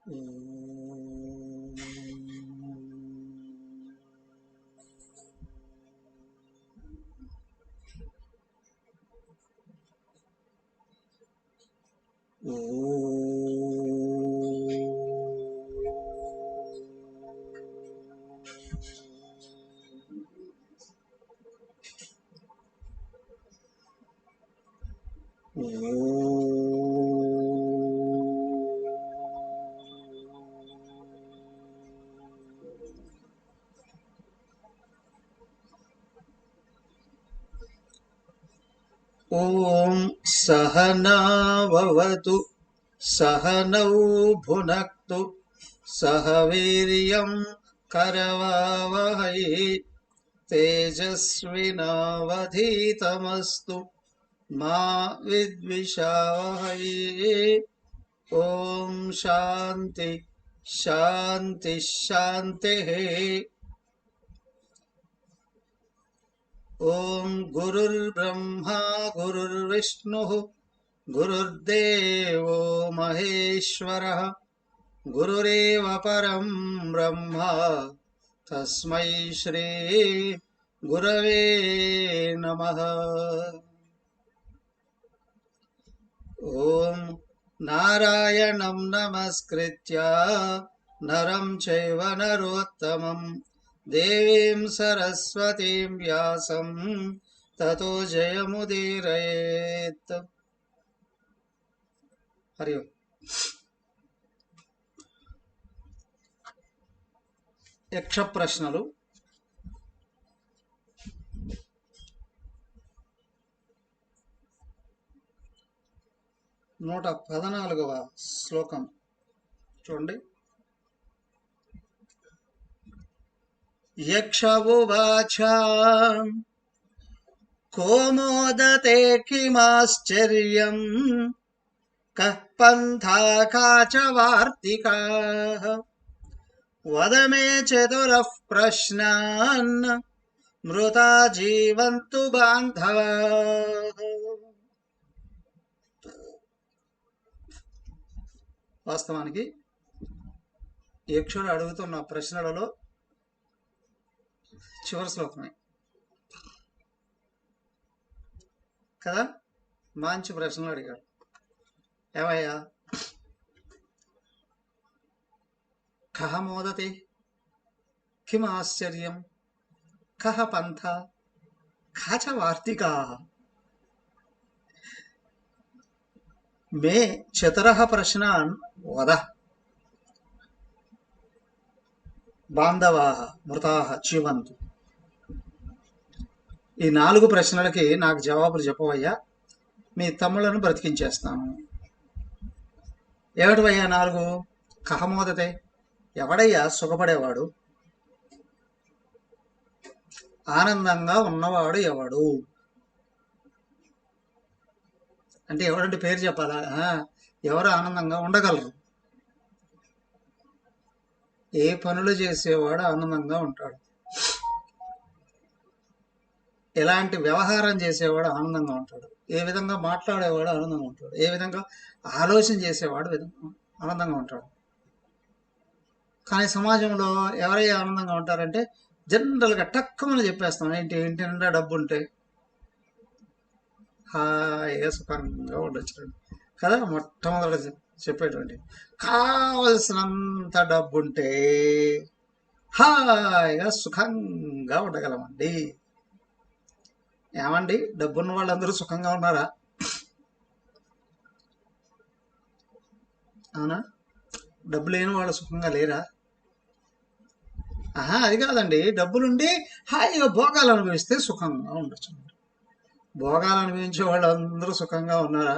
ఓం సహనావతు సహనౌ భునక్తు సహ వీర్యం కరవావహై తేజస్వినావధీతమస్తు మా విద్విషావహై. ఓం శాంతి శాంతి శాంతి. ఓం గురుర్బ్రహ్మా గురుర్విష్ణుః గురుర్దేవో మహేశ్వరః గురురేవ పరం బ్రహ్మ తస్మై శ్రీ గురవే నమః. ఓం నారాయణం నమస్కృత్య నరం చైవ నరోత్తమం దేవీం సరస్వతీం వ్యాసం తతో జయముదీరయేత్. హరి ఓం. యక్ష ప్రశ్నలు. 114వ శ్లోకం చూడండి. యక్ష ఉవాచ కో మోదతే కిమాశ్చర్యం కః పంథా కాచ వార్తికాః వద మే చతురః ప్రశ్నాన్ మృతా జీవంతు బాంధవాః. వాస్తవానికి యక్షుడు అడుగుతున్న ప్రశ్నలలో చివరి శ్లోకమే కదా. మంచి ప్రశ్నలు అడిగాడు. ఏవయ్యా, కహ మోదతే కిం ఆశ్చర్యం కహ పంథ కాచ వార్తికా మే చతురః ప్రశ్నాన్ వద బాంధవాః మృతాః జీవంతు. ఈ 4 ప్రశ్నలకి నాకు జవాబులు చెప్పవయ్యా, మీ తమ్ముళ్ళను బ్రతికించేస్తాను. ఏమిటివయ్యా 4? కహమోదతే, ఎవడయ్యా సుఖపడేవాడు, ఆనందంగా ఉన్నవాడు ఎవడు అంటే ఎవరంటే పేరు చెప్పాలా? ఎవరు ఆనందంగా ఉండగలరు? ఏ పనులు చేసేవాడు ఆనందంగా ఉంటాడు, ఎలాంటి వ్యవహారం చేసేవాడు ఆనందంగా ఉంటాడు, ఏ విధంగా మాట్లాడేవాడు ఆనందంగా ఉంటాడు, ఏ విధంగా ఆలోచన చేసేవాడు ఆనందంగా ఉంటాడు. కానీ సమాజంలో ఎవరైనా ఆనందంగా ఉంటారంటే జనరల్గా టక్కుమని చెప్పేస్తాం, ఇంటి నిండా డబ్బు ఉంటే హాయిగా సుఖంగా ఉండొచ్చు కదా. మొట్టమొదట చెప్పేటువంటి కావలసినంత డబ్బుంటే హాయిగా సుఖంగా ఉండగలమండి. ఏమండి, డబ్బున్న వాళ్ళందరూ సుఖంగా ఉన్నారా? అవునా? డబ్బు లేని వాళ్ళు సుఖంగా లేరా? అది కాదండి, డబ్బులుండి హాయిగా భోగాలు అనుభవిస్తే సుఖంగా ఉండొచ్చు. భోగాలు అనుభవించే వాళ్ళు అందరూ సుఖంగా ఉన్నారా?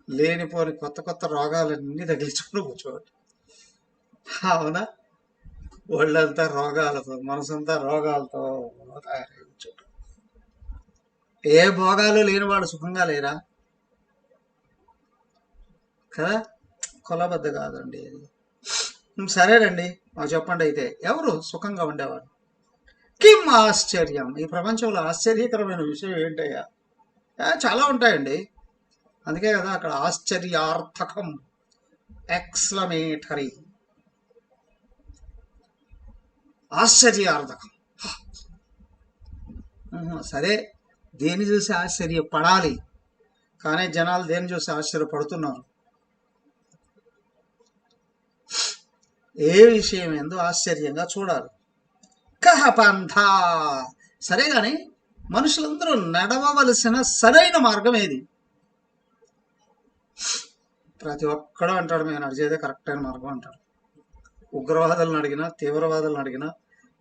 లేనిపోని కొత్త కొత్త రోగాలన్నీ తగిలించుకుని కూర్చోవాలి. అవునా? ఒళ్ళంతా రోగాలతో, మనసంతా రోగాలతో తయారై కూర్చోడు. ఏ భోగాలు లేని వాళ్ళు సుఖంగా లేరా? కదా. కొలబద్ద కాదండి. సరేనండి, మాకు చెప్పండి అయితే, ఎవరు సుఖంగా ఉండేవారు? కిం ఆశ్చర్యం, ఈ ప్రపంచంలో ఆశ్చర్యకరమైన విషయం ఏంటయ్యా? చాలా ఉంటాయండి. అందుకే కదా అక్కడ ఆశ్చర్యార్థకం, ఎక్స్లమేటరీ ఆశ్చర్యార్థకం. సరే, దేని చూసి ఆశ్చర్యపడాలి, కానీ జనాలు దేని చూసి ఆశ్చర్యపడుతున్నారు? ఏ విషయం ఏందో ఆశ్చర్యంగా చూడాలి. కహ పంథ. సరే గాని మనుషులందరూ నడవవలసిన సరైన మార్గం ఏది? ప్రతి ఒక్కడూ అంటాడు, మేము నడిచేదే కరెక్ట్ అయిన మార్గం అంటాడు. ఉగ్రవాదులను అడిగినా, తీవ్రవాదులను అడిగినా,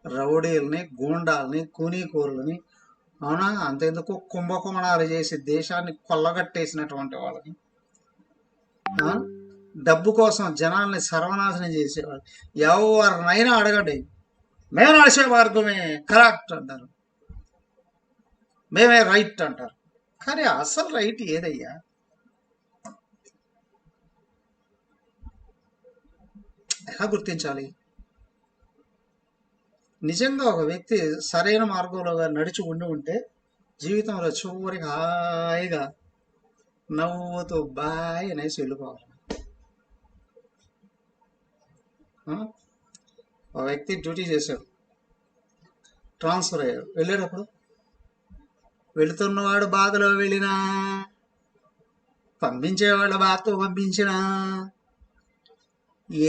రౌడీల్ని, గూండాల్ని, కూనీకూరులని, అవునా, అంతెందుకు కుంభకోణాలు చేసి దేశాన్ని కొల్లగట్టేసినటువంటి వాళ్ళని, డబ్బు కోసం జనాల్ని సర్వనాశనం చేసేవాళ్ళు, ఎవరినైనా అడగండి, మేము నడిచే మార్గమే కరెక్ట్ అంటారు, మేమే రైట్ అంటారు. కానీ అసలు రైట్ ఏదయ్యా? ఎలా గుర్తించాలి? నిజంగా ఒక వ్యక్తి సరైన మార్గంలో నడిచి ఉంటే జీవితంలో చివరికి హాయిగా నవ్వుతూ బాయ్ అనేసి వెళ్ళిపోవాలి. ఒక వ్యక్తి డ్యూటీ చేశాడు, ట్రాన్స్ఫర్ అయ్యాడు. వెళ్ళేటప్పుడు వెళుతున్నవాడు బాధలో వెళ్ళినా, పంపించేవాడు బాధతో పంపించినా,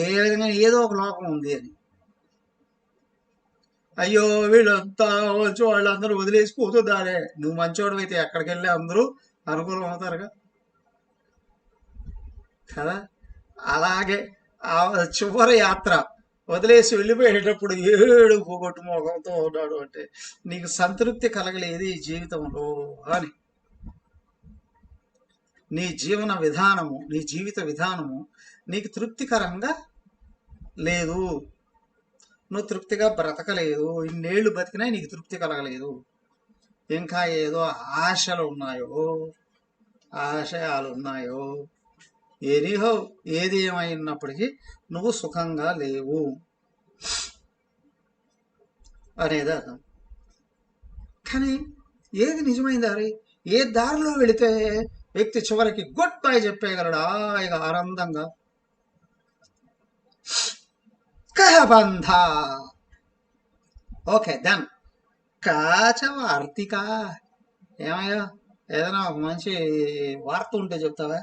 ఏ విధంగా ఏదో ఒక లోపం ఉంది అని, అయ్యో వీళ్ళంతా వచ్చి వాళ్ళందరూ వదిలేసిపోతుందారే. నువ్వు మంచోడు అయితే ఎక్కడికి వెళ్ళి అందరూ అనుకూలం అవుతారుగా కదా. అలాగే ఆ చివరి యాత్ర వదిలేసి వెళ్ళిపోయేటప్పుడు ఏడు పోగొట్టు మోకంతో ఉన్నాడు అంటే నీకు సంతృప్తి కలగలేదు ఈ జీవితంలో అని. నీ జీవన విధానము, నీ జీవిత విధానము నీకు తృప్తికరంగా లేదు, నువ్వు తృప్తిగా బ్రతకలేదు, ఇన్నేళ్ళు బతికినా నీకు తృప్తి కలగలేదు, ఇంకా ఏదో ఆశలు ఉన్నాయో, ఆశయాలు ఉన్నాయో, ఎనీహో ఏది ఏమైనప్పటికీ నువ్వు సుఖంగా లేవు అనేది అర్థం. కానీ ఏది నిజమైన దారి? ఏ దారిలో వెళితే వ్యక్తి చివరికి గుడ్ బై చెప్పేయగలడు హాయిగా ఆనందంగా? కహబంధ. ఓకే దెన్ కాచ వార్తిక. ఏమయ్యా, ఏదైనా ఒక మంచి వార్త ఉంటే చెప్తావా?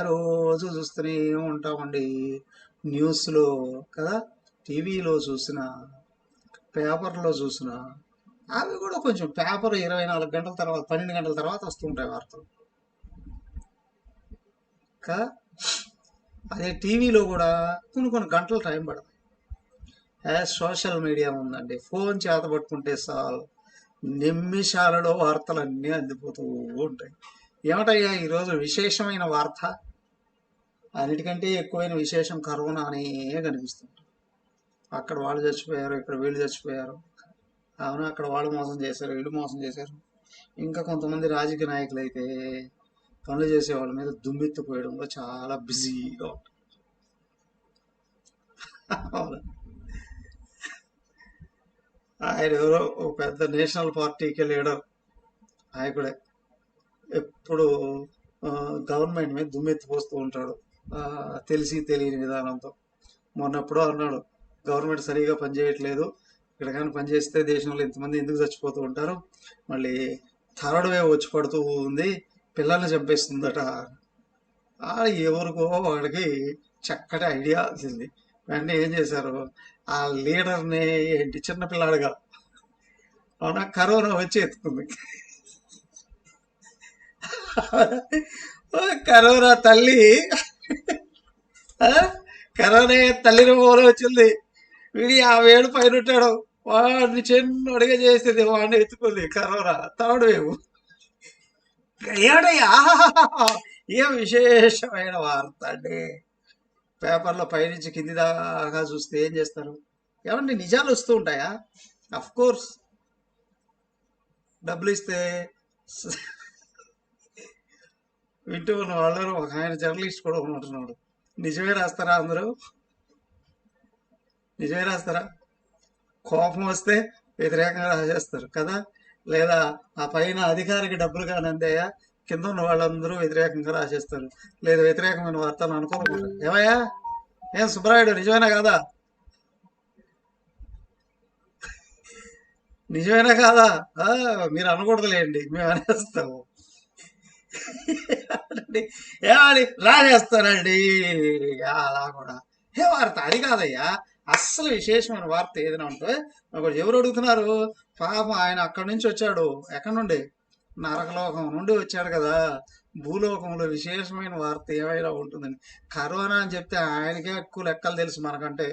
రోజు చూస్తూనే ఉంటామండి, న్యూస్లో కదా, టీవీలో చూసిన, పేపర్లో చూసిన, అవి కూడా కొంచెం పేపర్ 24 గంటల తర్వాత, 12 గంటల తర్వాత వస్తుంటాయి వార్తలు కదా. అదే టీవీలో కూడా కొన్ని గంటలు టైం పడుతుంది. సోషల్ మీడియా ఉందండి, ఫోన్ చేత పట్టుకుంటే చాలు, నిమిషాలలో వార్తలన్నీ అందిపోతూ ఉంటాయి. ఏమిటయ్యా ఈరోజు విశేషమైన వార్త? అన్నిటికంటే ఎక్కువైన విశేషం కరోనా అనే కనిపిస్తుంది. అక్కడ వాళ్ళు చచ్చిపోయారు, ఇక్కడ వీళ్ళు చచ్చిపోయారు, అవును, అక్కడ వాళ్ళు మోసం చేశారు, వీళ్ళు మోసం చేశారు. ఇంకా కొంతమంది రాజకీయ నాయకులు అయితే పనులు చేసే వాళ్ళ మీద దుమ్మెత్తిపోయడంలో చాలా బిజీగా ఉంటారు. ఆయన ఎవరో ఒక పెద్ద నేషనల్ పార్టీకి లీడర్ నాయకుడే, ఎప్పుడు గవర్నమెంట్ మీద దుమ్మెత్తిపోస్తూ ఉంటాడు తెలిసి తెలియని విధానంతో. మొన్నప్పుడు అన్నాడు, గవర్నమెంట్ సరిగా పనిచేయట్లేదు, ఇక్కడ కానీ పనిచేస్తే దేశంలో ఇంతమంది ఎందుకు చచ్చిపోతూ ఉంటారు, మళ్ళీ థర్డ్ వేవ్ వచ్చి పడుతూ ఉంది, పిల్లల్ని చంపేస్తుందట. ఎవరికో వాడికి చక్కటి ఐడియా వచ్చింది. వెంటనే ఏం చేశారు, ఆ లీడర్ని, ఏంటి చిన్నపిల్లాడుగా, అవునా, కరోనా వచ్చి ఎత్తుకుంది. కరోనా తల్లి, కరోనా తల్లిని మూల వచ్చింది. వీడి 50 ఏళ్ళు పైన ఉంటాడు, వాడిని చిన్నడిగా చేసేది, వాడిని ఎత్తుకుంది కరోనా థర్డ్ వేవ్. ఏడయ్యా, ఏం విశేషమైన వార్త అండి. పేపర్లో పైనుంచి కింది దాకా చూస్తే ఏం చేస్తారు? ఏమండి నిజాలు వస్తూ ఉంటాయా? అఫ్ కోర్స్, డబ్బులు ఇస్తే వింటూ ఉన్న వాళ్ళు, ఒక ఆయన జర్నలిస్ట్ కూడా ఉంటున్నాడు, నిజమే రాస్తారా అందరూ? నిజమే రాస్తారా? కోపం వస్తే వ్యతిరేకంగా రాసేస్తారు కదా, లేదా ఆ పైన అధికారికి డబ్బులు కానీ అందేయా, కింద ఉన్న వాళ్ళందరూ వ్యతిరేకంగా రాసేస్తారు, లేదా వ్యతిరేకమైన వార్తలు అనుకోకుండా. ఏమయ్యా, ఏం సుబ్బరాయుడు, నిజమేనా కాదా? నిజమేనా కాదా? ఆ, మీరు అనకూడదులేండి, మేము అనేస్తాము. ఏమండి? ఏమని రాజేస్తానండి అలా కూడా. ఏ వార్త అది కాదయ్యా, అస్సలు విశేషమైన వార్త ఏదైనా ఉంటే ఒకటి ఎవరు అడుగుతున్నారు? పాపం ఆయన అక్కడి నుంచి వచ్చాడు. ఎక్కడి నుండి? నరకలోకం నుండి వచ్చాడు కదా. భూలోకంలో విశేషమైన వార్త ఏమైనా ఉంటుందండి. కరోనా అని చెప్తే ఆయనకే ఎక్కువ లెక్కలు తెలుసు మనకంటే.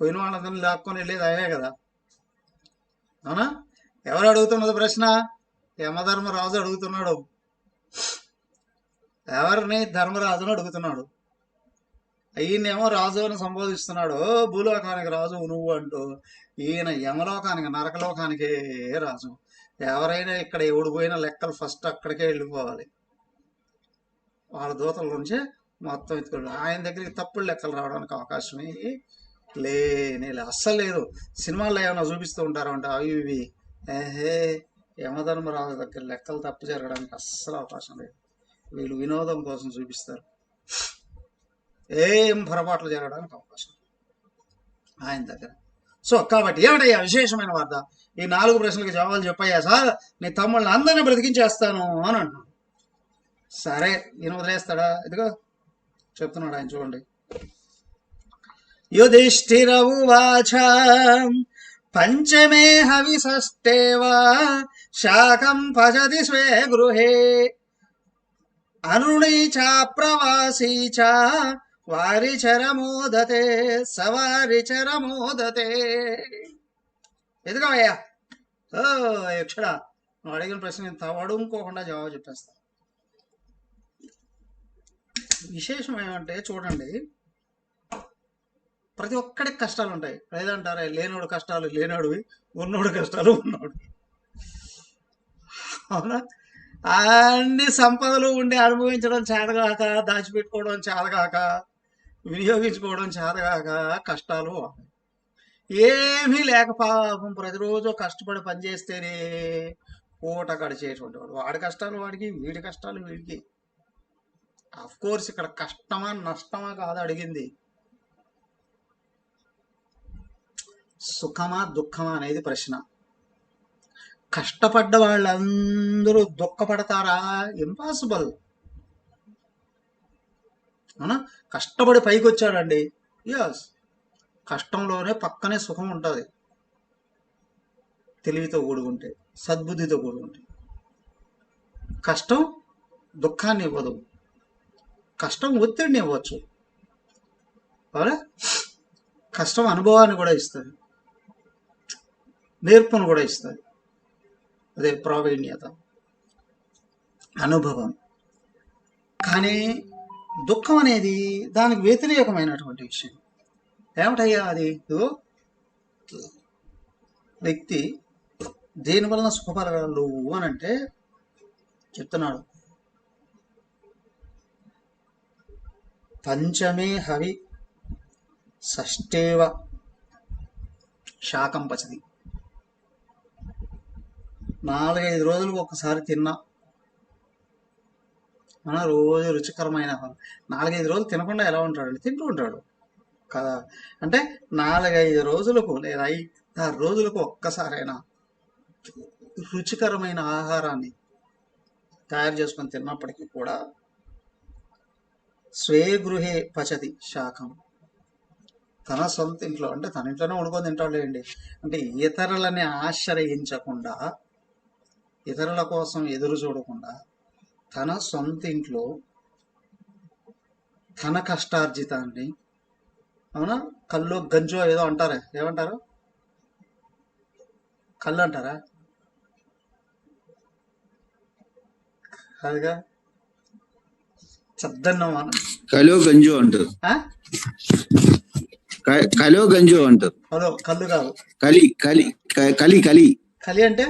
పోయిన వాళ్ళందరినీ లాక్కొని వెళ్ళేది ఆయనే కదా. అవునా? ఎవరు అడుగుతున్నది ప్రశ్న? యమధర్మరాజు అడుగుతున్నాడు. ఎవరిని? ధర్మరాజును అడుగుతున్నాడు. ఈయనేమో రాజు అని సంబోధిస్తున్నాడు. భూలోకానికి రాజు నువ్వు అంటూ. ఈయన యమలోకానికి, నరకలోకానికే రాజు. ఎవరైనా ఇక్కడ ఎవడు పోయినా లెక్కలు ఫస్ట్ అక్కడికే వెళ్ళిపోవాలి. వాళ్ళ దూతల నుంచే మొత్తం ఎత్తుకోండి. ఆయన దగ్గరికి తప్పుడు లెక్కలు రావడానికి అవకాశమే లేనే అస్సలు లేదు. సినిమాల్లో ఏమైనా చూపిస్తూ ఉంటారు అంటే అవి ఇవి. ఏహే, యమధర్మరాజు దగ్గర లెక్కలు తప్పు జరగడానికి అస్సలు అవకాశం లేదు. వీళ్ళు వినోదం కోసం చూపిస్తారు. ఏం పొరపాట్లు జరగడానికి అవకాశం ఆయన దగ్గర. సో కాబట్టి ఏమిటయ్యా విశేషమైన వార్త? ఈ 4 ప్రశ్నలకు జవాబులు చెప్పయ్యా సార్, నీ తమ్ముళ్ళని అందరినీ బ్రతికించేస్తాను అని అంటున్నాడు. సరే, ఈయన వదిలేస్తాడా? ఇదిగో చెప్తున్నాడు ఆయన, చూడండి. యుధిష్ఠిర ఉవాచ పంచమే హవిషష్టేవా శాకం పచతి స్వే గృహే అనుణీ చ ప్రవాసీ చ వారిచరమోదతే సవారిచరమోదతే. ఎదుగవయ్యా ఓ యక్షుడా, నువ్వు అడిగిన ప్రశ్న నేను తవడుకోకుండా జవాబు చెప్పేస్తా. విశేషం ఏమంటే చూడండి, ప్రతి ఒక్కడికి కష్టాలు ఉంటాయి. లేదంటారా? లేనోడు కష్టాలు లేనోడివి, ఉన్నోడు కష్టాలు ఉన్నోడు. అవునా? అన్ని సంపదలు ఉండి అనుభవించడం చేతగాక, దాచిపెట్టుకోవడం చేతగాక, వినియోగించుకోవడం చేతగాక కష్టాలు. ఏమీ లేక పాపం ప్రతిరోజు కష్టపడి పనిచేస్తేనే పూట గడిచేటువంటి వాడు. వాడి కష్టాలు వాడికి, వీడి కష్టాలు వీడికి. అఫ్ కోర్స్ ఇక్కడ కష్టమా నష్టమా కాదు అడిగింది, సుఖమా దుఃఖమా అనేది ప్రశ్న. కష్టపడ్డ వాళ్ళందరూ దుఃఖపడతారా? ఇంపాసిబుల్. అవునా? కష్టపడి పైకి వచ్చాడండి, ఎస్, కష్టంలోనే పక్కనే సుఖం ఉంటుంది. తెలివితో కూడుకుంటే, సద్బుద్ధితో కూడుకుంటే. కష్టం దుఃఖాన్ని ఇవ్వదు, కష్టం ఒత్తిడిని ఇవ్వచ్చు. అవునా? కష్టం అనుభవాన్ని కూడా ఇస్తుంది, నేర్పును కూడా ఇస్తుంది. అదే ప్రావీణ్యత, అనుభవం. కానీ దుఃఖం అనేది దానికి వ్యతిరేకమైనటువంటి విషయం. ఏమిటయ్యా అది? వ్యక్తి దేని వలన సుఖపడగలడు అని అంటే చెప్తున్నాడు. పంచమే హవి షష్టేవ శాకం పచతి. 4-5 రోజులకు ఒకసారి తిన్నా, రోజు రుచికరమైన 4-5 రోజులు తినకుండా ఎలా ఉంటాడు? తింటూ ఉంటాడు కదా. అంటే 4-5 రోజులకు లేదా 5-6 రోజులకు ఒక్కసారైనా రుచికరమైన ఆహారాన్ని తయారు చేసుకొని తిన్నప్పటికీ కూడా స్వే గృహే పచతి శాకం, తన సొంత ఇంట్లో, అంటే తన ఇంట్లోనే వండుకొని తింటాడులేండి. అంటే ఇతరులని ఆశ్రయించకుండా, ఇతరుల కోసం ఎదురు చూడకుండా, తన సొంత ఇంట్లో తన కష్టార్జితాన్ని, అవునా, కళ్ళు గంజో ఏదో అంటారా, ఏమంటారు? కళ్ళు అంటారా? అదిగా చద్దన్నం కలో గంజు అంటారు. కలో గంజు అంటారు. హలో, కళ్ళు కాదు, కలి కలి కలి కలి కలి అంటే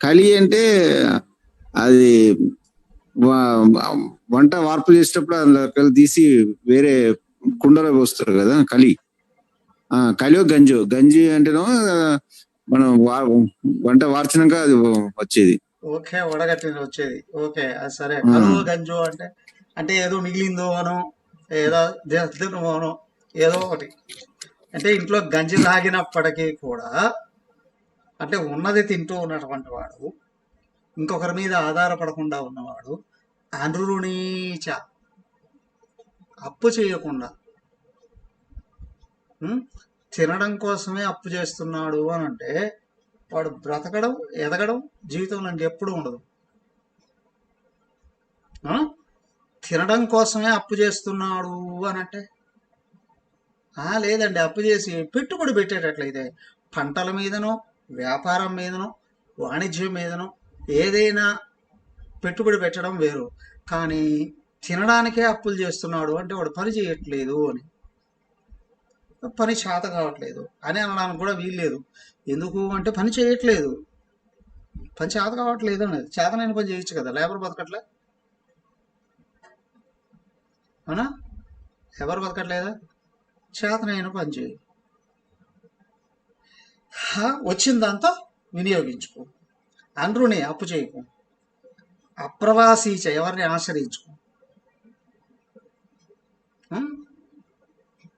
కలి అంటే అది వంట వార్పు చేసేటప్పుడు అందులో తీసి వేరే కుండలో పోస్తారు కదా, కలి. కలియో గంజు. గంజి అంటేనో మనం వంట వార్చినాక అది వచ్చేది. ఓకే, వడగట్టిన వచ్చేది. ఓకే, అది సరే. కలువ గంజు అంటే అంటే ఏదో మిగిలిందో అనో, ఏదో తినమో అనో, ఏదో ఒకటి. అంటే ఇంట్లో గంజి తాగినప్పటికీ కూడా, అంటే ఉన్నది తింటూ ఉన్నటువంటి వాడు, ఇంకొకరి మీద ఆధారపడకుండా ఉన్నవాడు, అనృణీచ, అప్పు చేయకుండా, ఉం? తినడం కోసమే అప్పు చేస్తున్నాడు అని అంటే వాడు బ్రతకడం, ఎదగడం జీవితంలో ఇంకెప్పుడు ఉండదు. ఆ? తినడం కోసమే అప్పు చేస్తున్నాడు అని అంటే లేదండి, అప్పు చేసి పెట్టుబడి పెట్టేటట్లయితే పంటల మీదనో, వ్యాపారం మీదనో, వాణిజ్యం మీదనో ఏదైనా పెట్టుబడి పెట్టడం వేరు. కానీ తినడానికే అప్పులు చేస్తున్నాడు అంటే వాడు పని చేయట్లేదు అని, పని చేత కావట్లేదు అని అనడానికి కూడా వీల్లేదు. ఎందుకు అంటే పని చేయట్లేదు, పని చేత కావట్లేదు అనేది. చేతనైన పని చేయొచ్చు కదా, లేబర్ బతకట్లే, అవునా? ఎవరు బతకట్లేదా? చేతనైన పని చేయి, వచ్చిందంతా వినియోగించుకో, అనృని అప్పు చేయకు, అప్రవాసీచ ఎవరిని ఆశ్రయించుకో.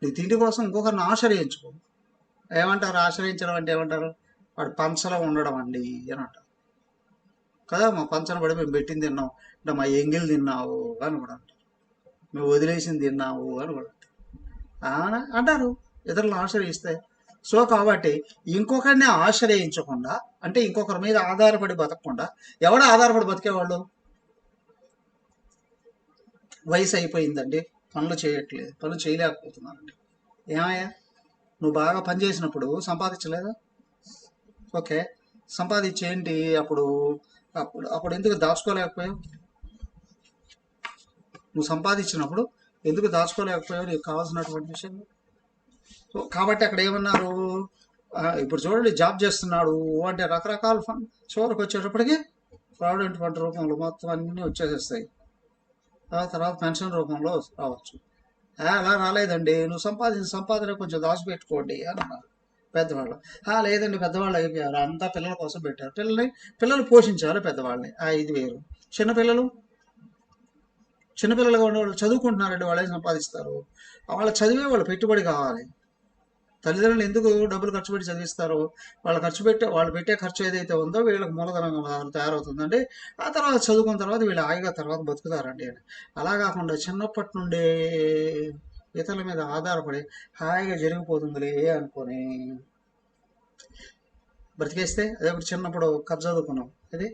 నీ తిండి కోసం ఇంకొకరిని ఆశ్రయించుకో. ఏమంటారు ఆశ్రయించడం అంటే? ఏమంటారు? వాడు పంచలో ఉండడం అండి అని అంటారు కదా. మా పంచన పడి మేము పెట్టింది తిన్నావు అంటే మా ఎంగిల్ తిన్నావు అని కూడా అంటారు, మేము వదిలేసింది తిన్నావు అని కూడా అంటారు ఇతరులను ఆశ్రయిస్తే. సో కాబట్టి ఇంకొకరిని ఆశ్రయించకుండా, అంటే ఇంకొకరి మీద ఆధారపడి బతకకుండా, ఎవడ ఆధారపడి బతికేవాళ్ళు? వయసు అయిపోయిందండి, పనులు చేయట్లేదు, పనులు చేయలేకపోతున్నానండి. ఏమయ్యా, నువ్వు బాగా పని చేసినప్పుడు సంపాదించలేదా? ఓకే, సంపాదించేంటి అప్పుడు అప్పుడు అప్పుడు ఎందుకు దాచుకోలేకపోయావు? నువ్వు సంపాదించినప్పుడు ఎందుకు దాచుకోలేకపోయావు నీకు కావాల్సినటువంటి విషయం? సో కాబట్టి అక్కడ ఏమన్నారు, ఇప్పుడు చూడండి, జాబ్ చేస్తున్నాడు అంటే రకరకాల ఫండ్ చివరికి వచ్చేటప్పటికి ప్రావిడెంట్ ఫండ్ రూపంలో మొత్తం అన్నీ వచ్చేసేస్తాయి. తర్వాత పెన్షన్ రూపంలో రావచ్చు. అలా రాలేదండి, నువ్వు సంపాదించిన సంపాదన కొంచెం దాచిపెట్టుకోండి అని అన్నారు పెద్దవాళ్ళు. లేదండి, పెద్దవాళ్ళు అయిపోయారు, అంతా పిల్లల కోసం పెట్టారు, పిల్లలు పోషించాలి పెద్దవాళ్ళని, ఇది వేరు. చిన్నపిల్లలుగా ఉండేవాళ్ళు చదువుకుంటున్నారండి, వాళ్ళే సంపాదిస్తారు. వాళ్ళ చదివే వాళ్ళు పెట్టుబడి కావాలి. తల్లిదండ్రులు ఎందుకు డబ్బులు ఖర్చు పెట్టి చదివిస్తారు? వాళ్ళు పెట్టే ఖర్చు ఏదైతే ఉందో వీళ్ళకి మూలధనంగా తయారవుతుందండి. ఆ తర్వాత చదువుకున్న తర్వాత వీళ్ళు హాయిగా తర్వాత బతుకుతారండి అని. అలా కాకుండా చిన్నప్పటి నుండే ఇతరుల మీద ఆధారపడి హాయిగా జరిగిపోతుందిలే అనుకొని బ్రతికేస్తే, అదే ఇప్పుడు చిన్నప్పుడు కథ చదువుకున్నాం, అది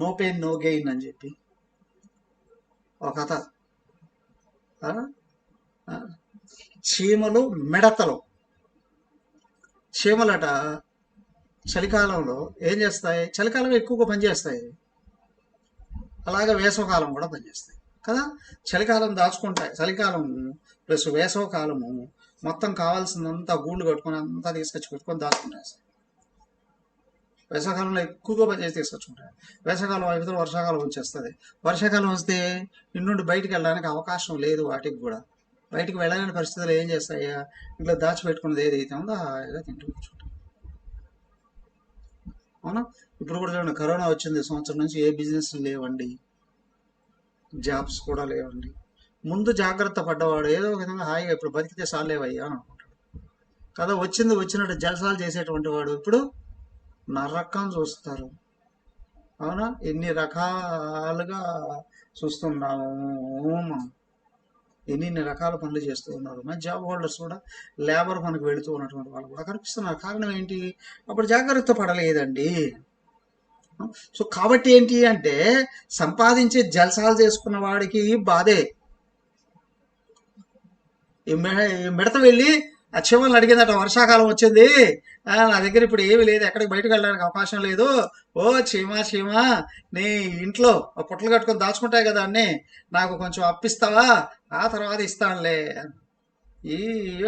నో పెయిన్ నో గెయిన్ అని చెప్పి ఒక కథ. చీమలు మిడతలు, చీమలట చలికాలంలో ఏం చేస్తాయి? చలికాలం ఎక్కువగా పనిచేస్తాయి, అలాగే వేసవకాలం కూడా పనిచేస్తాయి కదా. చలికాలం దాచుకుంటాయి, చలికాలం ప్లస్ వేసవకాలము మొత్తం కావాల్సిందంతా గూళ్ళు కట్టుకొని అంతా తీసుకొచ్చి పెట్టుకొని దాచుకుంటాయి. వేసవకాలంలో ఎక్కువగా పనిచేసి తీసుకొచ్చుకుంటాయి. వేసవకాలం అయిపోతే వర్షాకాలం వచ్చేస్తుంది. వర్షాకాలం వస్తే ఇంటి బయటికి వెళ్ళడానికి అవకాశం లేదు, వాటికి కూడా బయటికి వెళ్ళలేని పరిస్థితులు ఏం చేస్తాయా, ఇంట్లో దాచిపెట్టుకున్నది ఏదైతే ఉందో హాయిగా తింటూ కూర్చుంటాం. అవునా? ఇప్పుడు కూడా చూడండి, కరోనా వచ్చింది, సంవత్సరం నుంచి ఏ బిజినెస్ లేవండి, జాబ్స్ కూడా లేవండి. ముందు జాగ్రత్త పడ్డవాడు ఏదో ఒక విధంగా హాయిగా ఇప్పుడు బతికితే సాలేవయ్యా అని అనుకుంటాడు కదా. వచ్చినట్టు జలసాలు చేసేటువంటి వాడు ఇప్పుడు నరకం చూస్తారు. అవునా? ఎన్ని రకాలుగా చూస్తున్నాము మనం, ఎన్ని రకాల పనులు చేస్తూ ఉన్నారు. మన జాబ్ హోల్డర్స్ కూడా లేబర్ పనికి వెళుతూ ఉన్నటువంటి వాళ్ళు కూడా కనిపిస్తున్నారు. కారణం ఏంటి? అప్పుడు జాగ్రత్త పడలేదండి. సో కాబట్టి ఏంటి అంటే సంపాదించే జల్సాలు చేసుకున్న వాడికి బాధే. ఈ మిడత వెళ్ళి ఆ చీమలను అడిగిందట, వర్షాకాలం వచ్చింది, నా దగ్గర ఇప్పుడు ఏమి లేదు, ఎక్కడికి బయటకు వెళ్ళడానికి అవకాశం లేదు, ఓ చీమ నీ ఇంట్లో పుట్టలు కట్టుకొని దాచుకుంటాయి కదా అన్నీ, నాకు కొంచెం అప్పిస్తావా, ఆ తర్వాత ఇస్తానులే ఈ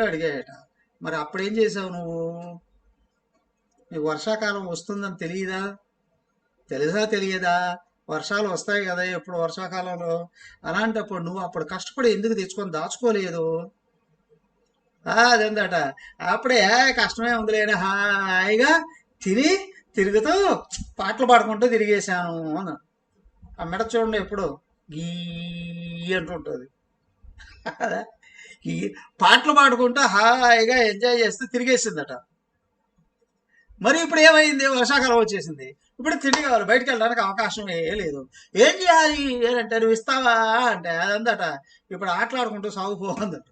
అడిగాయట. మరి అప్పుడేం చేసావు నువ్వు? నీకు వర్షాకాలం వస్తుందని తెలుసా తెలియదా? వర్షాలు వస్తాయి కదా ఎప్పుడు వర్షాకాలంలో, అలాంటప్పుడు నువ్వు అప్పుడు కష్టపడి ఎందుకు తెచ్చుకొని దాచుకోలేదు? అదేందట, అప్పుడే కష్టమే ఉందిలేని హాయిగా తిరుగుతూ పాటలు పాడుకుంటూ తిరిగేశాను అన్న. ఆ మెడ చూడండి ఎప్పుడు గీ అంటుంటుంది. ఈ పాటలు పాడుకుంటూ హాయిగా ఎంజాయ్ చేస్తూ తిరిగేసిందట. మరి ఇప్పుడు ఏమైంది? వర్షాకాలం వచ్చేసింది. ఇప్పుడు తిండి కావాలి, బయటికి వెళ్ళడానికి అవకాశమే లేదు. ఏం చేయాలి అంటే, నువ్వు ఇస్తావా అంటే అదందట, ఇప్పుడు ఆటలాడుకుంటూ సాగుపోతుందట.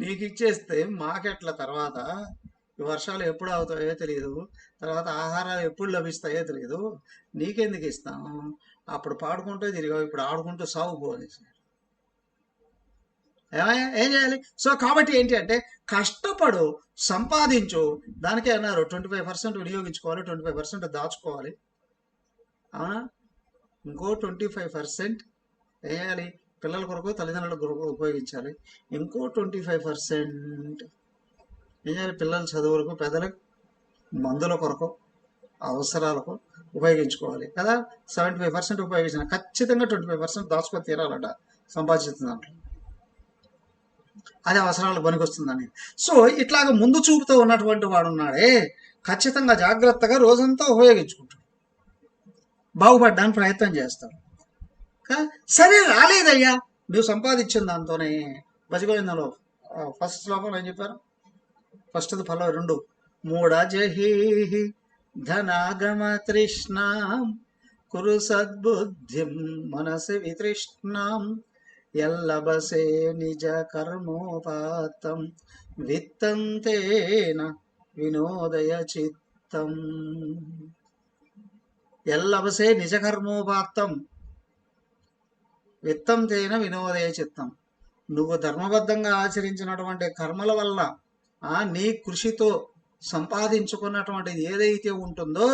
నీకు ఇచ్చేస్తే మాకెట్ల తర్వాత? ఈ వర్షాలు ఎప్పుడు అవుతాయో తెలియదు, తర్వాత ఆహారాలు ఎప్పుడు లభిస్తాయో తెలియదు, నీకెందుకు ఇస్తాం? అప్పుడు పాడుకుంటూ తిరిగావు, ఇప్పుడు ఆడుకుంటూ సాగుపోనేసి ఏం చేయాలి? సో కాబట్టి ఏంటి అంటే, కష్టపడు, సంపాదించు. దానికే అన్నారు 25% వినియోగించుకోవాలి, 25% దాచుకోవాలి. అవునా? ఇంకో 25% ఏం చేయాలి? పిల్లల కొరకు, తల్లిదండ్రుల కొరకు ఉపయోగించాలి. ఇంకో 25% ఏం చేయాలి? పిల్లల చదువులకు, పెద్దలకు, మందుల కొరకు, అవసరాలకు ఉపయోగించుకోవాలి కదా. 75% ఉపయోగించిన ఖచ్చితంగా 25% దాచుకొని తీరాలట సంపాదించిన దాంట్లో. అది అవసరాలు పనికొస్తుందని. సో ఇట్లాగ ముందు చూపుతో ఉన్నటువంటి వాడు ఉన్నాడే, ఖచ్చితంగా జాగ్రత్తగా రోజంతా ఉపయోగించుకుంటాడు, బాగుపడడానికి ప్రయత్నం చేస్తాడు. సరే రాలేదయ్యా, నువ్వు సంపాదించిన దాంతోనే. భజగోవిందంలో ఫస్ట్ శ్లోకంలో ఏం చెప్పారు? ఫస్ట్ది పల్లవి 2. మూఢజహీహి ధనాగమ తృష్ణాం కురు సద్బుద్ధిం మనసి వితృష్ణాం ఎల్లబసే నిజ కర్మోపాతం విత్తంతేన వినోదయ చిత్తం. ఎల్లబసే నిజ కర్మోపాతం విత్తంతేన వినోదయ చిత్తం. నువ్వు ధర్మబద్ధంగా ఆచరించినటువంటి కర్మల వల్ల నీ కృషితో సంపాదించుకున్నటువంటిది ఏదైతే ఉంటుందో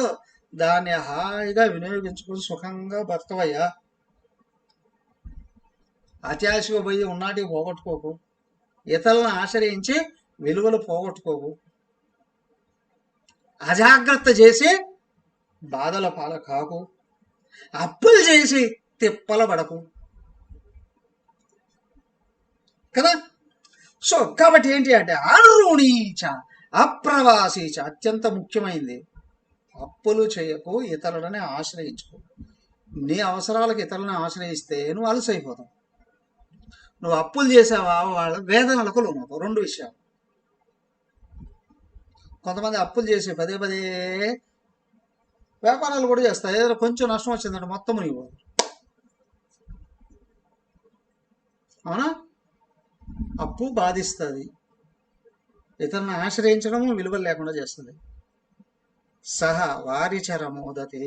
దాన్ని హాయిగా వినియోగించుకుని సుఖంగా బతకవయ్యా. అత్యాశగా పోయి ఉన్నాటికి పోగొట్టుకోకు, ఇతరులను ఆశ్రయించి విలువలు పోగొట్టుకోకు, అజాగ్రత్త చేసి బాధల పాల కాకు, అప్పులు చేసి తిప్పల పడకు కదా. సో కాబట్టి ఏంటి అంటే, అనురుణీచ అప్రవాసీచ, అత్యంత ముఖ్యమైనది, అప్పులు చేయకు, ఇతరులని ఆశ్రయించుకో. నీ అవసరాలకు ఇతరులను ఆశ్రయిస్తే నువ్వు అలసైపోతావు. నువ్వు అప్పులు చేసావా, వాళ్ళ వేదనలకు లోనవుతావు. 2 విషయాలు. కొంతమంది అప్పులు చేసి పదే పదే వ్యాపారాలు కూడా చేస్తారు, ఏదైనా కొంచెం నష్టం వచ్చిందంటే మొత్తం మునిగిపోదు. అవునా? అప్పు బాధిస్తుంది, ఇతరులను ఆశ్రయించడం విలువలు లేకుండా చేస్తుంది. సహా వారి చరమోదతే,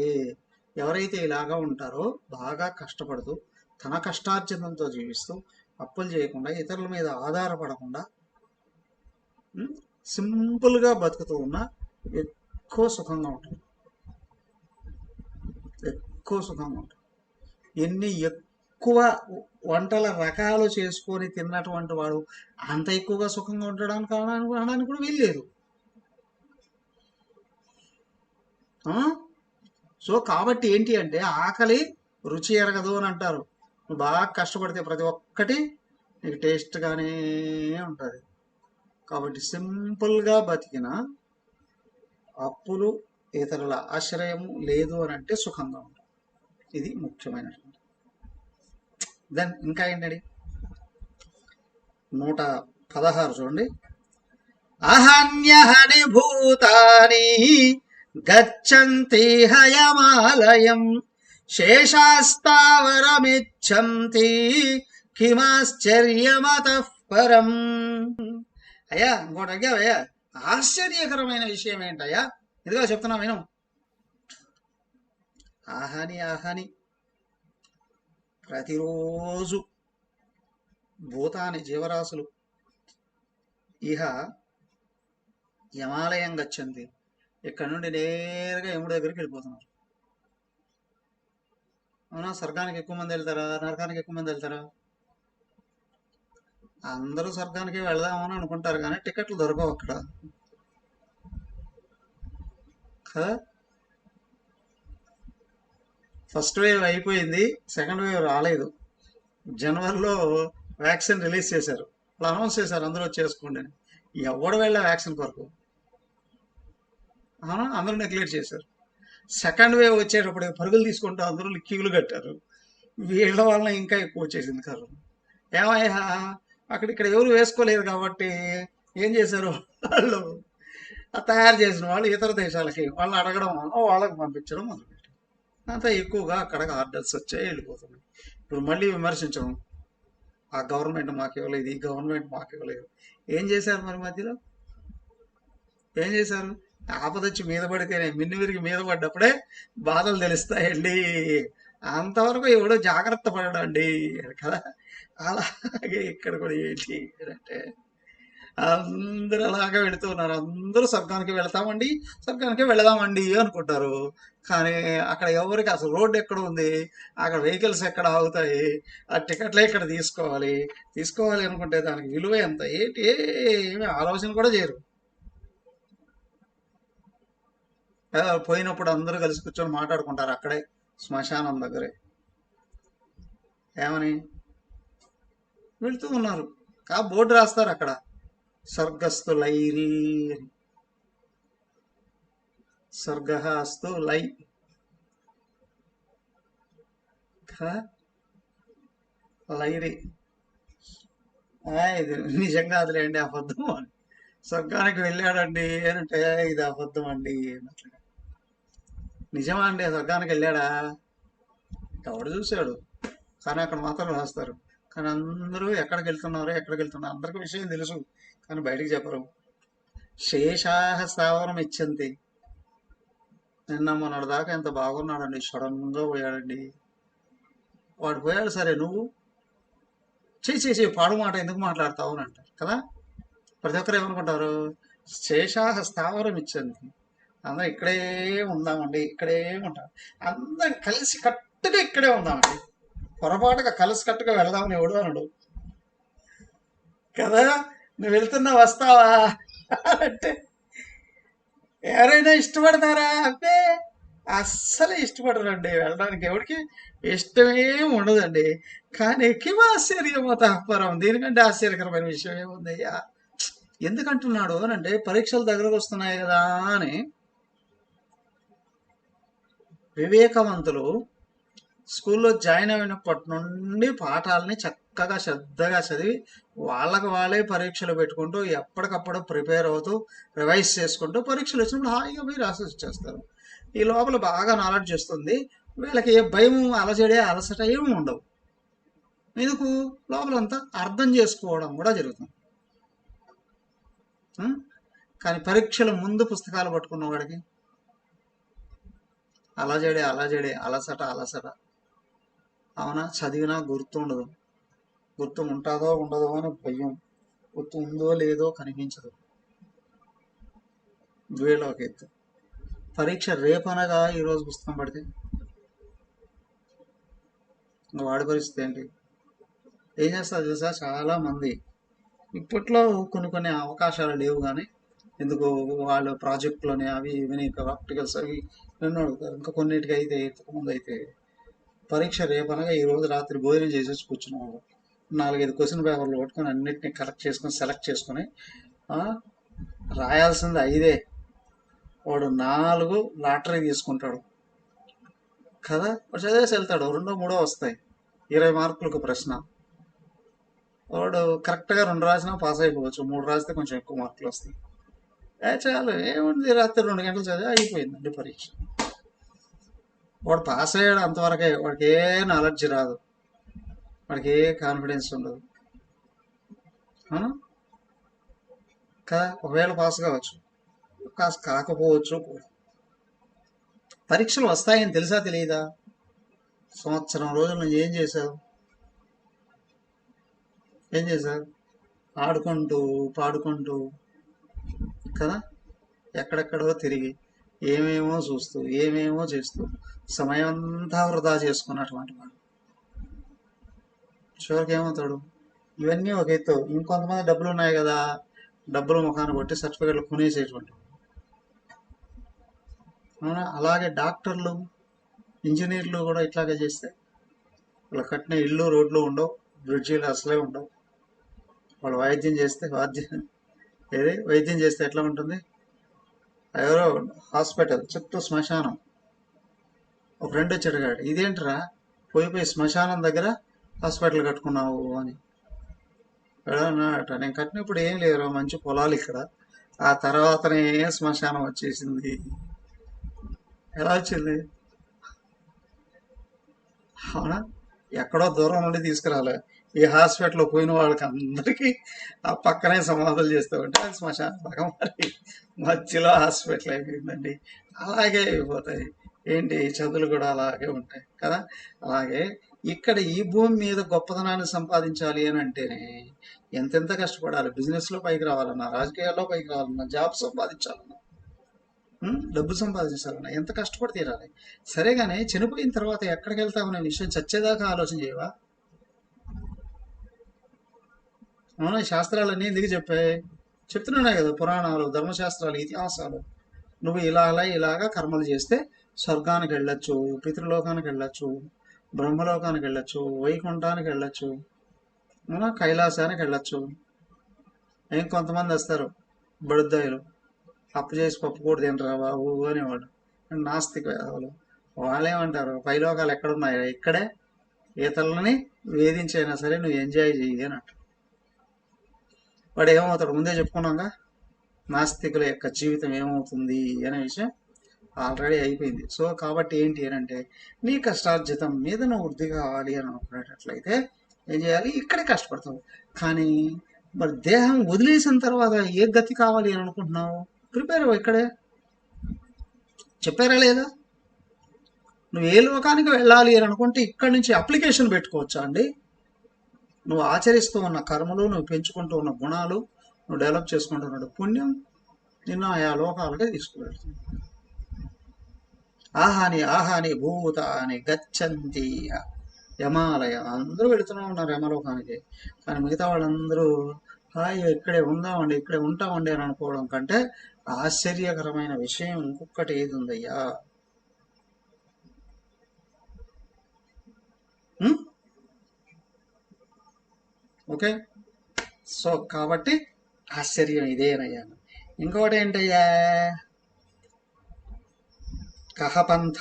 ఎవరైతే ఇలాగా ఉంటారో బాగా కష్టపడుతూ తన కష్టార్జితంతో జీవిస్తూ అప్పులు చేయకుండా ఇతరుల మీద ఆధారపడకుండా సింపుల్గా బతుకుతూ ఉన్నా ఎక్కువ సుఖంగా ఉంటుంది, ఎక్కువ సుఖంగా ఉంటుంది. ఎన్ని ఎక్కువ వంటల రకాలు చేసుకొని తిన్నటువంటి వాడు అంత ఎక్కువగా సుఖంగా ఉండడానికి అనడానికి కూడా వీల్లేదు. సో కాబట్టి ఏంటి అంటే, ఆకలి రుచి ఎరగదు అని అంటారు. నువ్వు బాగా కష్టపడితే ప్రతి ఒక్కటి నీకు టేస్ట్గానే ఉంటుంది. కాబట్టి సింపుల్గా బతికిన, అప్పులు ఇతరుల ఆశ్రయం లేదు అని అంటే సుఖంగా ఉంటుంది. ఇది ముఖ్యమైనటువంటి. దెన్ ఇంకా ఏంటండి, 116 చూడండి. అహన్యహని భూతాని గచ్చంతి హయమాలయం శేషాస్తావరమిచ్చంతి కిమాశ్చర్యమతః పరం. అయ్యా ఇంకోటి అయ్యా, ఆశ్చర్యకరమైన విషయం ఏంటయ్యా, ఇదిగా చెప్తున్నా విను. ఆహాని ఆహాని, ప్రతిరోజు భూతాని జీవరాశులు ఇహ యమాలయం గచ్చంతి, ఇక్కడ నుండి నేరుగా యముడి దగ్గరికి వెళ్ళిపోతున్నారు. అవునా? స్వర్గానికి ఎక్కువ మంది వెళ్తారా, నరకానికి ఎక్కువ మంది వెళ్తారా? అందరూ స్వర్గానికి వెళదామని అనుకుంటారు, కానీ టికెట్లు దొరకవు అక్కడ కదా. ఫస్ట్ వేవ్ అయిపోయింది, సెకండ్ వేవ్ రాలేదు. జనవరిలో వ్యాక్సిన్ రిలీజ్ చేశారు, అలా అనౌన్స్ చేశారు అందరూ చేసుకోండి అని. ఎవడు వెళ్ళా వ్యాక్సిన్ కొరకు? అందరూ నెగ్లెక్ట్ చేశారు. సెకండ్ వేవ్ వచ్చేటప్పుడు పరుగులు తీసుకుంటూ అందరూ క్యూలు కట్టారు. వీళ్ళ వలన ఇంకా ఎక్కువ వచ్చేసింది కరోనా. ఏమయ్యా అక్కడ ఇక్కడ ఎవరు వేసుకోలేదు కాబట్టి ఏం చేశారు వాళ్ళు, ఆ తయారు చేసిన వాళ్ళు ఇతర దేశాలకి వాళ్ళని అడగడం వల్ల వాళ్ళకి పంపించడం మొదలుపెట్టారు. అంత ఎక్కువగా అక్కడికి ఆర్డర్స్ వచ్చాయి, వెళ్ళిపోతున్నాయి. ఇప్పుడు మళ్ళీ విమర్శించడం, ఆ గవర్నమెంట్ మాకు ఇవ్వలేదు, ఈ గవర్నమెంట్ మాకు ఇవ్వలేదు. ఏం చేశారు మరి మధ్యలో? ఏం చేశారు? ఆపదొచ్చి మీద పడితేనే, మిన్ను విరిగి మీద పడ్డప్పుడే బాధలు తెలుస్తాయండి. అంతవరకు ఎవడో జాగ్రత్త పడడండి కదా. అలాగే ఇక్కడ కూడా ఏంటి అంటే, అందరూ అలాగే వెళుతున్నారు. అందరూ స్వర్గానికి వెళతామండి, స్వర్గానికి వెళదామండి అనుకుంటారు. కానీ అక్కడ ఎవరికి అసలు రోడ్డు ఎక్కడ ఉంది, అక్కడ వెహికల్స్ ఎక్కడ ఆగుతాయి, ఆ టికెట్లే ఎక్కడ తీసుకోవాలి అనుకుంటే దానికి విలువ ఎంత ఏంటి ఏమి ఆలోచన కూడా చేయరు. పోయినప్పుడు అందరూ కలిసి కూర్చొని మాట్లాడుకుంటారు అక్కడే శ్మశానం దగ్గరే. ఏమని వెళ్తూ ఉన్నారు, బోర్డు రాస్తారు అక్కడ, స్వర్గస్థులైరి అని. స్వర్గస్థు లై కదా, లైరి. ఇది నిజంగా అదిలేండి అబద్ధం అని. స్వర్గానికి వెళ్ళాడండి అంటే ఇది అబద్ధం అండి అన్నట్లుగా. నిజమా అండి స్వర్గానికి వెళ్ళాడా? ఎవడు చూశాడు? కానీ అక్కడ మాత్రం రాస్తారు. కానీ అందరూ ఎక్కడికి వెళ్తున్నారు అందరికీ విషయం తెలుసు, కానీ బయటికి చెప్పరు. శేషాహ స్థావరం ఇచ్చింది. నిన్న మొన్నటి దాకా ఎంత బాగున్నాడండి, సడన్గా పోయాడండి. వాడు పోయాడు సరే, నువ్వు చేసి పాడు మాట ఎందుకు మాట్లాడతావు అని అంటారు కదా. ప్రతి ఒక్కరు ఏమనుకుంటారు? శేషాహ స్థావరం ఇచ్చింది, అందరం ఇక్కడే ఉందామండి, ఇక్కడే ఉంటాం, అందరం కలిసి కట్టుగా ఇక్కడే ఉందామండి, పొరపాటుగా కలిసి కట్టుగా వెళదామని ఎవడు అనడు కదా. నువ్వు వెళ్తున్నా వస్తావా అంటే ఎవరైనా ఇష్టపడతారా? అబ్బే అస్సలు ఇష్టపడరండి, వెళ్ళడానికి ఎవరికి ఇష్టమే ఉండదండి. కానీ కిమ ఆశ్చర్యమో తహపరం, దీనికంటే ఆశ్చర్యకరమైన విషయం ఏముందయ్యా. ఎందుకంటున్నాడు అని అంటే, పరీక్షలు దగ్గరకు వస్తున్నాయి కదా అని వివేకవంతులు స్కూల్లో జాయిన్ అయినప్పటి నుండి పాఠాలని చక్కగా శ్రద్ధగా చదివి వాళ్ళకి వాళ్ళే పరీక్షలు పెట్టుకుంటూ ఎప్పటికప్పుడు ప్రిపేర్ అవుతూ రివైజ్ చేసుకుంటూ పరీక్షలు వచ్చినప్పుడు హాయిగా పోయి రాసి వచ్చేస్తారు. ఈ లోపల బాగా నాలెడ్జ్ వస్తుంది, వీళ్ళకి ఏ భయం అలసడే అలసట ఏమి ఉండవు. ఎందుకు? లోపలంతా అర్థం చేసుకోవడం కూడా జరుగుతుంది. కానీ పరీక్షల ముందు పుస్తకాలు పట్టుకున్న వాడికి అలజడే అలసట. అవునా, చదివినా గుర్తుండదు, గుర్తు ఉంటుందో ఉండదో అని భయం, గుర్తు ఉందో లేదో కనిపించదు. వీళ్ళకి ఎత్తు పరీక్ష రేపనగా ఈరోజు పుస్తకం పడితే వాడి పరిస్థితి ఏంటి? ఏం చేస్తారు తెలుసా? చాలా మంది ఇప్పట్లో కొన్ని అవకాశాలు లేవు, కానీ ఎందుకు వాళ్ళు ప్రాజెక్టులోనే అవి ఇవన్నీ ప్రాక్టికల్స్ అవి ఎన్నో అడుగుతారు. ఇంకా కొన్నిటికి అయితే ఇంతకుముందు అయితే పరీక్ష రేపనగా ఈ రోజు రాత్రి భోజనం చేసేసి కూర్చున్నాము, 4-5 క్వశ్చన్ పేపర్లు పట్టుకొని అన్నిటిని కలెక్ట్ చేసుకొని సెలెక్ట్ చేసుకొని రాయాల్సింది 5. వాడు 4 లాటరీ తీసుకుంటాడు కదా. వాడు చదివేసి వెళ్తాడు, 2-3 వస్తాయి, 20 మార్కులకు ప్రశ్న. వాడు కరెక్ట్గా 2 రాసినా పాస్ అయిపోవచ్చు, 3 రాస్తే కొంచెం ఎక్కువ మార్కులు వస్తాయి. చాలు, ఏముంది, రాత్రి 2 గంటలు చదివి అయిపోయిందండి పరీక్ష. వాడు పాస్ అయ్యాడు అంతవరకే, వాడికి ఏ నాలెడ్జ్ రాదు, వాడికి ఏ కాన్ఫిడెన్స్ ఉండదు కదా. ఒకవేళ పాస్ కావచ్చు, కాకపోవచ్చు కూడా. పరీక్షలు వస్తాయని తెలుసా తెలియదా? సంవత్సరం రోజులు నువ్వు ఏం చేశావు? ఆడుకుంటూ పాడుకుంటూ కదా, ఎక్కడెక్కడో తిరిగి ఏమేమో చూస్తూ ఏమేమో చేస్తూ సమయం అంతా వృధా చేసుకున్నటువంటి వాడు చివరికి ఏమవుతాడు? ఇవన్నీ ఒక ఎత్తు, ఇంకొంతమంది డబ్బులు ఉన్నాయి కదా, డబ్బులు ముఖాన్ని కొట్టి సర్టిఫికెట్లు కొనేసేటువంటి. అవునా? అలాగే డాక్టర్లు, ఇంజనీర్లు కూడా ఇట్లాగే చేస్తే వాళ్ళు కట్టిన ఇల్లు రోడ్లు ఉండవు, బ్రిడ్జీలు అసలే ఉండవు. వాళ్ళు వైద్యం చేస్తే ఎట్లా ఉంటుంది? ఎవరో హాస్పిటల్ చుట్టూ శ్మశానం. ఒక ఫ్రెండ్ వచ్చి అడిగాడు, ఇదేంటరా పోయి శ్మశానం దగ్గర హాస్పిటల్ కట్టుకున్నావు అని. అన్నాడట, నేను కట్టినప్పుడు ఏం లేరు, మంచి పొలాలు ఇక్కడ, ఆ తర్వాతనే శ్మశానం వచ్చేసింది. ఎలా వచ్చింది? అవునా? ఎక్కడో దూరం నుండి తీసుకురాలే. ఈ హాస్పిటల్లో పోయిన వాళ్ళకి అందరికీ ఆ పక్కనే సమాధులు చేస్తూ ఉంటే అది శ్మశాన భాగం, మరి మధ్యలో హాస్పిటల్ అయిపోయిందండి. అలాగే అయిపోతాయి. ఏంటి, చదువులు కూడా అలాగే ఉంటాయి కదా. అలాగే ఇక్కడ ఈ భూమి మీద గొప్పతనాన్ని సంపాదించాలి అని అంటేనే ఎంతెంత కష్టపడాలి. బిజినెస్లో పైకి రావాలన్నా, రాజకీయాల్లో పైకి రావాలన్నా, జాబ్ సంపాదించాలన్నా, డబ్బు సంపాదించాలన్నా ఎంత కష్టపడి తీరాలి. సరే కానీ చనిపోయిన తర్వాత ఎక్కడికి వెళ్తామనే విషయం చచ్చేదాకా ఆలోచన చేయవా? అవునా? శాస్త్రాలన్నీ ఎందుకు చెప్పాయి? చెప్తున్నాయి కదా, పురాణాలు, ధర్మశాస్త్రాలు, ఇతిహాసాలు. నువ్వు ఇలాగా కర్మలు చేస్తే స్వర్గానికి వెళ్ళొచ్చు, పితృలోకానికి వెళ్ళొచ్చు, బ్రహ్మలోకానికి వెళ్ళొచ్చు, వైకుంఠానికి వెళ్ళొచ్చు, అవునా, కైలాసానికి వెళ్ళొచ్చు. ఇంకొంతమంది వస్తారు బడుద్దాయిలు, అప్పు చేసి పప్పు కూడా తినరా బాబు అనేవాడు, నాస్తిక వేదవులు. వాళ్ళేమంటారు, పైలోకాలు ఎక్కడున్నాయో ఇక్కడే ఈతలని వేధించైనా సరే నువ్వు ఎంజాయ్ చెయ్యి అని అంటారు. వాడు ఏమవుతాడు ముందే చెప్పుకున్నాగా, నాస్తికుల యొక్క జీవితం ఏమవుతుంది అనే విషయం ఆల్రెడీ అయిపోయింది. సో కాబట్టి ఏంటి అని అంటే, నీ కష్టార్జితం మీద నువ్వు వృద్ధి కావాలి అని అనుకునేటట్లయితే ఏం చేయాలి? ఇక్కడే కష్టపడతావు. కానీ మరి దేహం వదిలేసిన తర్వాత ఏ గతి కావాలి అని అనుకుంటున్నావు? ప్రిపేర్ అవ్వు ఇక్కడే. చెప్పారా లేదా? నువ్వు ఏ లోకానికి వెళ్ళాలి అని అనుకుంటే ఇక్కడి నుంచి అప్లికేషన్ పెట్టుకోవచ్చా అండి? నువ్వు ఆచరిస్తూ ఉన్న కర్మలు, నువ్వు పెంచుకుంటూ ఉన్న గుణాలు, నువ్వు డెవలప్ చేసుకుంటున్న పుణ్యం నిన్ను ఆయా లోకాలకే తీసుకువెళ్తుంది. ఆహాని భూతాని గచ్చంతి యమాలయ. అందరూ వెళుతూనే ఉన్నారు యమలోకానికి. కానీ మిగతా వాళ్ళందరూ హాయి ఇక్కడే ఉందామండి, ఇక్కడే ఉంటామండి అని అనుకోవడం కంటే ఆశ్చర్యకరమైన విషయం ఇంకొకటి ఏది ఉందయ్యా? ఓకే. సో కాబట్టి ఆశ్చర్యం ఇదేనయ్యా. ఇంకొకటి ఏంటయ్యా? కహపంథ,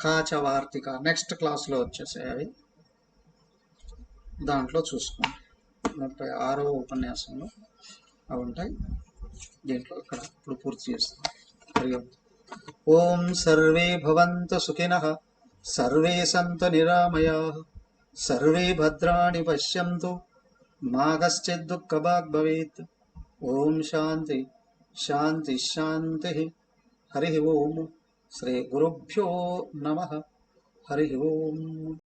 కాచవార్తిక. నెక్స్ట్ క్లాస్లో వచ్చేసాయి అవి, దాంట్లో చూసుకోండి. 36వ ఉపన్యాసంలో అవి ఉంటాయి. దీంట్లో ఇక్కడ ఇప్పుడు పూర్తి చేస్తాం. హరి ఓం. ఓం సర్వే భవంతు సుఖినః, సర్వే సంతు నిరామయాః, సర్వే భద్రాణి పశ్యంతు, మా కశ్చిద్ దుఃఖభాగ్ భవేత్. ఓం శాంతి శాంతి శాంతి. హరి ఓం. శ్రీ గురుభ్యో నమః. హరి ఓం.